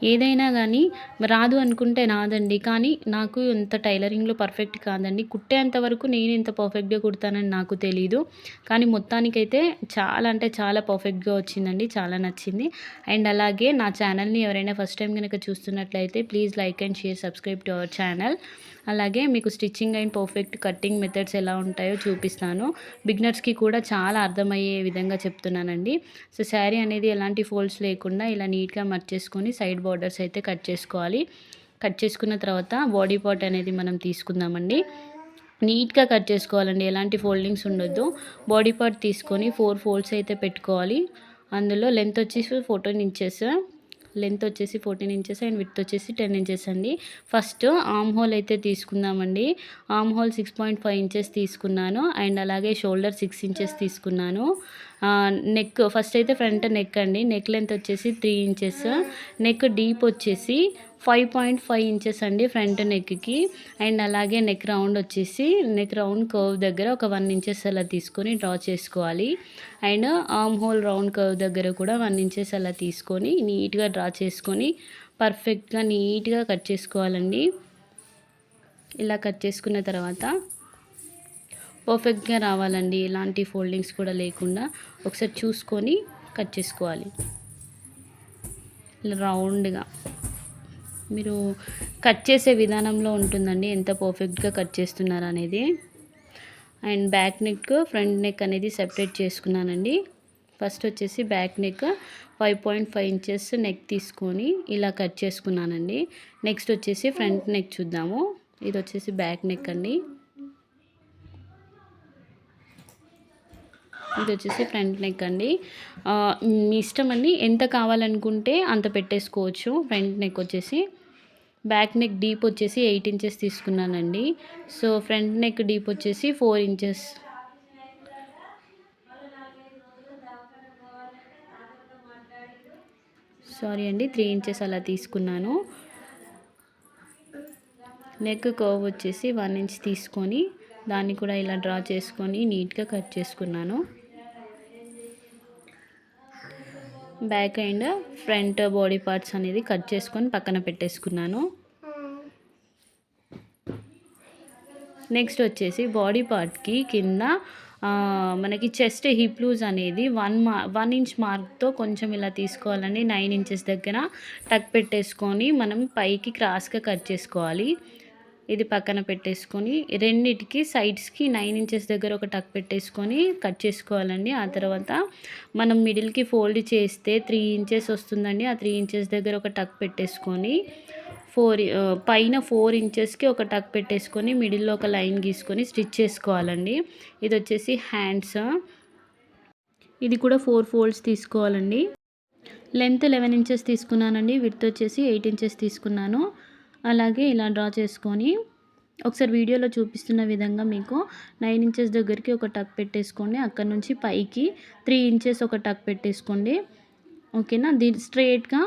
ఏదైనా గానీ రాదు అనుకుంటే రాదండి. కానీ నాకు ఇంత టైలరింగ్‌లో పర్ఫెక్ట్ కాదండి. కుట్టేంత వరకు నేను ఇంత పర్ఫెక్ట్‌గా కుడతానని నాకు తెలీదు. కానీ మొత్తానికైతే చాలా అంటే చాలా పర్ఫెక్ట్‌గా వచ్చిందండి. చాలా నచ్చింది. అండ్ అలాగే నా ఛానల్‌ని ఎవరైనా ఫస్ట్ టైం గనక చూస్తున్నట్లయితే please like and share, subscribe to our channel. అలాగే మీకు stitching and perfect cutting methods ఎలా ఉంటాయో చూపిస్తాను. బిగినర్స్‌కి కూడా చాలా అర్థమయ్యే విధంగా చెప్తున్నానండి. సో, శారీ అనేది ఎలాంటి ఫోల్డ్స్ లేకుండా ఇలా నీట్‌గా మర్చేసుకొని సైడ్ బోర్డర్స్ అయితే కట్ చేసుకోవాలి. కట్ చేసుకున్న తర్వాత బాడీ పార్ట్ అనేది మనం తీసుకుందామండి. నీట్‌గా కట్ చేసుకోవాలండి. ఎలాంటి ఫోల్డింగ్స్ ఉండొద్దు. బాడీ పార్ట్ తీసుకొని 4 ఫోల్డ్స్ అయితే పెట్టుకోవాలి. అందులో లెంత్ వచ్చేసి 14 ఇంచెస్. లెంత్ వచ్చేసి 14 ఇంచెస్ అండ్ విడ్త్ వచ్చేసి 10 ఇంచెస్ అండి. ఫస్ట్ ఆర్మ్ హోల్ అయితే తీసుకుందామండి. ఆర్మ్ హోల్ 6.5 ఇంచెస్ తీసుకున్నాను. అండ్ అలాగే షోల్డర్ 6 ఇంచెస్ తీసుకున్నాను. నెక్ ఫస్ట్ అయితే ఫ్రంట్ నెక్ అండి. నెక్ లెంత్ వచ్చేసి 3 ఇంచెస్. నెక్ డీప్ వచ్చేసి 5.5 ఇంచెస్ అండి ఫ్రంట్ నెక్కి. అండ్ అలాగే నెక్ రౌండ్ వచ్చేసి నెక్ రౌండ్ కర్వ్ దగ్గర ఒక 1 ఇంచెస్ అలా తీసుకొని డ్రా చేసుకోవాలి. And arm whole round curve దగ్గర కూడా 1 ఇంచెస్ అలా తీసుకొని నీట్‌గా డ్రా చేసుకొని పర్ఫెక్ట్‌గా నీట్‌గా కట్ చేసుకోవాలండి. ఇలా కట్ చేసుకున్న తర్వాత పర్ఫెక్ట్‌గా రావాలండి. ఎలాంటి ఫోల్డింగ్స్ కూడా లేకుండా ఒకసారి చూసుకొని కట్ చేసుకోవాలి. ఇలా రౌండ్‌గా మీరు కట్ చేసే విధానంలో ఉంటుందండి ఎంత పర్ఫెక్ట్‌గా కట్ చేస్తున్నారు అనేది. And back neck, front neck అనేది సెపరేట్ చేసుకున్నానండి. ఫస్ట్ వచ్చేసి బ్యాక్ నెక్ 5.5 ఇంచెస్ నెక్ తీసుకొని ఇలా కట్ చేసుకున్నానండి. నెక్స్ట్ వచ్చేసి ఫ్రంట్ నెక్ చూద్దాము. ఇది వచ్చేసి బ్యాక్ నెక్ అండి. ఇది వచ్చేసి ఫ్రంట్ నెక్ అండి. మీ ఇష్టం అండి. ఎంత కావాలనుకుంటే అంత పెట్టేసుకోవచ్చు. ఫ్రంట్ నెక్ వచ్చేసి బ్యాక్ నెక్ డీప్ వచ్చేసి 8 ఇంచెస్ తీసుకున్నానండి. సో, ఫ్రంట్ నెక్ డీప్ వచ్చేసి 4 ఇంచెస్. సారీ అండి, 3 ఇంచెస్ అలా తీసుకున్నాను. నెక్ కర్వ్ వచ్చేసి 1 ఇంచ్ తీసుకొని దాన్ని కూడా ఇలా డ్రా చేసుకొని నీట్‌గా కట్ చేసుకున్నాను. Back and front body parts అనేది కట్ చేసుకొని పక్కన పెట్టేసుకున్నాను. నెక్స్ట్ వచ్చేసి బాడీ పార్ట్‌కి కింద మనకి చెస్ట్ హిప్ లూజ్ అనేది 1 ఇంచ్ మార్క్‌తో కొంచెం ఇలా తీసుకోవాలండి. 9 ఇంచెస్ దగ్గర టక్ పెట్టేసుకొని మనం పైకి క్రాస్‌గా కట్ చేసుకోవాలి. ఇది పక్కన పెట్టేసుకొని రెండిటికి సైడ్స్‌కి 9 ఇంచెస్ దగ్గర ఒక టక్ పెట్టేసుకొని కట్ చేసుకోవాలండి. ఆ తర్వాత మనం మిడిల్‌కి ఫోల్డ్ చేస్తే 3 ఇంచెస్ వస్తుందండి. ఆ 3 ఇంచెస్ దగ్గర ఒక టక్ పెట్టేసుకొని పైన 4 ఇంచెస్‌కి ఒక టక్ పెట్టేసుకొని మిడిల్‌లో ఒక లైన్ గీసుకొని స్టిచ్ చేసుకోవాలండి. ఇది వచ్చేసి హ్యాండ్స్. ఇది కూడా 4 ఫోల్డ్స్ తీసుకోవాలండి. లెంత్ 11 ఇంచెస్ తీసుకున్నానండి. విడ్త్ వచ్చేసి 8 ఇంచెస్ తీసుకున్నాను. అలాగే ఇలా డ్రా చేసుకొని ఒకసారి వీడియోలో చూపిస్తున్న విధంగా మీకు 9 ఇంచెస్ దగ్గరికి ఒక టక్ పెట్టేసుకోండి. అక్కడ నుంచి పైకి 3 ఇంచెస్ ఒక టక్ పెట్టేసుకోండి. ఓకేనా. దీని స్ట్రెయిట్‌గా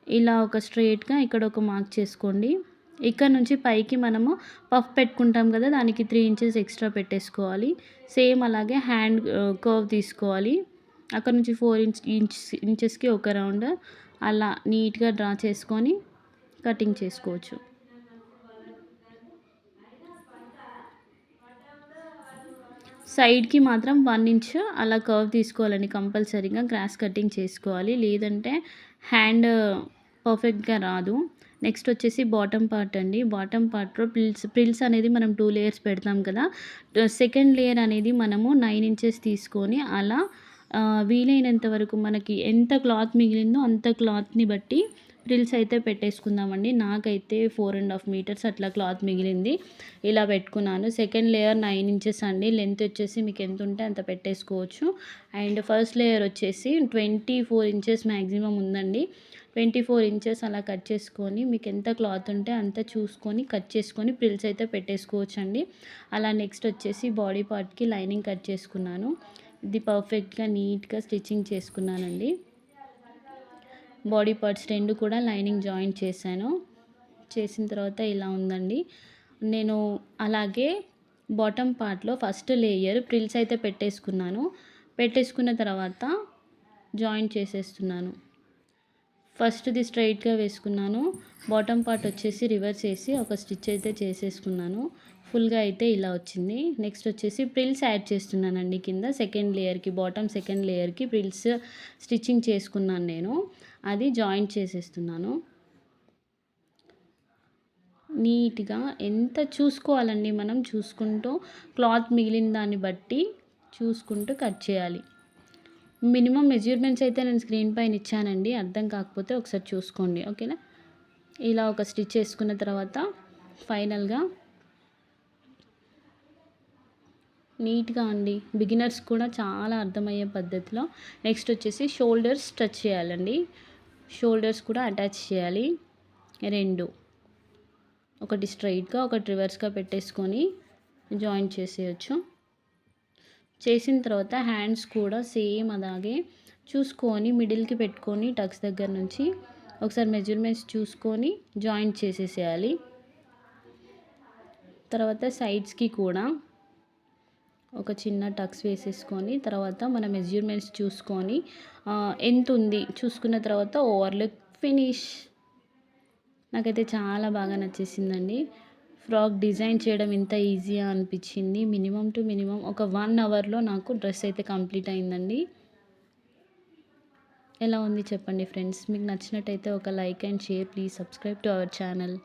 ఇలా ఒక స్ట్రెయిట్‌గా ఇక్కడ ఒక మార్క్ చేసుకోండి. ఇక్కడ నుంచి పైకి మనము పఫ్ పెట్టుకుంటాం కదా, దానికి 3 ఇంచెస్ ఎక్స్ట్రా పెట్టేసుకోవాలి. సేమ్ అలాగే హ్యాండ్ కర్వ్ తీసుకోవాలి. అక్కడ నుంచి 4 ఇంచెస్కి ఒక రౌండ్ అలా నీట్‌గా డ్రా చేసుకొని కటింగ్ చేసుకోవచ్చు. సైడ్‌కి మాత్రం 1 ఇంచ్ అలా కర్వ్ తీసుకోవాలండి. కంపల్సరీగా క్రాస్ కటింగ్ చేసుకోవాలి. లేదంటే హ్యాండ్ పర్ఫెక్ట్‌గా రాదు. నెక్స్ట్ వచ్చేసి బాటమ్ పార్ట్ అండి. బాటమ్ పార్ట్‌లో ప్రిల్స్ అనేది మనం 2 లేయర్స్ పెడతాం కదా. సెకండ్ లేయర్ అనేది మనము 9 ఇంచెస్ తీసుకొని అలా వీలైనంత వరకు మనకి ఎంత క్లాత్ మిగిలిందో అంత క్లాత్‌ని బట్టి ఫ్రిల్స్ అయితే పెట్టేసుకుందామండి. నాకైతే 4½ మీటర్స్ అట్లా క్లాత్ మిగిలింది. ఇలా పెట్టుకున్నాను. సెకండ్ లేయర్ 9 ఇంచెస్ అండి. లెంత్ వచ్చేసి మీకు ఎంత ఉంటే అంత పెట్టేసుకోవచ్చు. అండ్ ఫస్ట్ లేయర్ వచ్చేసి 24 ఇంచెస్ మ్యాక్సిమం ఉందండి. 24 ఇంచెస్ అలా కట్ చేసుకొని మీకు ఎంత క్లాత్ ఉంటే అంత చూసుకొని కట్ చేసుకొని ఫ్రిల్స్ అయితే పెట్టేసుకోవచ్చండి. అలా నెక్స్ట్ వచ్చేసి బాడీ పార్ట్‌కి లైనింగ్ కట్ చేసుకున్నాను. ఇది పర్ఫెక్ట్‌గా నీట్‌గా స్టిచ్చింగ్ చేసుకున్నానండి. బాడీ పార్ట్స్ 2 కూడా లైనింగ్ జాయింట్ చేశాను. చేసిన తర్వాత ఇలా ఉందండి. నేను అలాగే బాటమ్ పార్ట్‌లో ఫస్ట్ లేయర్ ఫ్రిల్స్ అయితే పెట్టేసుకున్నాను. పెట్టేసుకున్న తర్వాత జాయింట్ చేసేస్తున్నాను. ఫస్ట్‌ది స్ట్రెయిట్‌గా వేసుకున్నాను. బాటమ్ పార్ట్ వచ్చేసి రివర్స్ ఏసి ఒక స్టిచ్ అయితే చేసేసుకున్నాను. ఫుల్‌గా అయితే ఇలా వచ్చింది. నెక్స్ట్ వచ్చేసి ప్రిల్స్ యాడ్ చేస్తున్నానండి కింద సెకండ్ లేయర్‌కి, బాటమ్ సెకండ్ లేయర్‌కి ప్రిల్స్ స్టిచ్చింగ్ చేసుకున్నాను నేను. అది జాయింట్ చేసేస్తున్నాను. నీట్‌గా ఎంత చూసుకోవాలండి మనం చూసుకుంటూ క్లాత్ మిగిలిన దాన్ని బట్టి చూసుకుంటూ కట్ చేయాలి. మినిమమ్ మెజర్మెంట్స్ అయితే నేను స్క్రీన్ పైన ఇచ్చానండి. అర్థం కాకపోతే ఒకసారి చూసుకోండి. ఓకేనా? ఇలా ఒక స్టిచ్ చేసుకున్న తర్వాత ఫైనల్‌గా నీట్‌గా అండి బిగినర్స్ కూడా చాలా అర్థమయ్యే పద్ధతిలో నెక్స్ట్ వచ్చేసి షోల్డర్స్ స్ట్రెచ్ చేయాలండి. షోల్డర్స్ కూడా అటాచ్ చేయాలి. 2 ఒకటి స్ట్రెయిట్‌గా ఒకటి రివర్స్‌గా పెట్టేసుకొని జాయింట్ చేసేయొచ్చు. చేసిన తర్వాత హ్యాండ్స్ కూడా సేమ్ అలాగే చూసుకొని మిడిల్‌కి పెట్టుకొని టక్స్ దగ్గర నుంచి ఒకసారి మెజర్మెంట్స్ చూసుకొని జాయింట్ చేసేసేయాలి. తర్వాత సైడ్స్‌కి కూడా ఒక చిన్న టక్స్ వేసేసుకొని తర్వాత మన మెజర్మెంట్స్ చూసుకొని ఎంతుంది చూసుకున్న తర్వాత ఓవర్‌లుక్ ఫినిష్. నాకైతే చాలా బాగా నచ్చేసిందండి. ఫ్రాక్ డిజైన్ చేయడం ఇంత ఈజీయా అనిపించింది. మినిమమ్ టు మినిమమ్ ఒక 1 అవర్‌లో నాకు డ్రెస్ అయితే కంప్లీట్ అయిందండి. ఎలా ఉంది చెప్పండి ఫ్రెండ్స్. మీకు నచ్చినట్టయితే ఒక like and share. Please subscribe to our channel.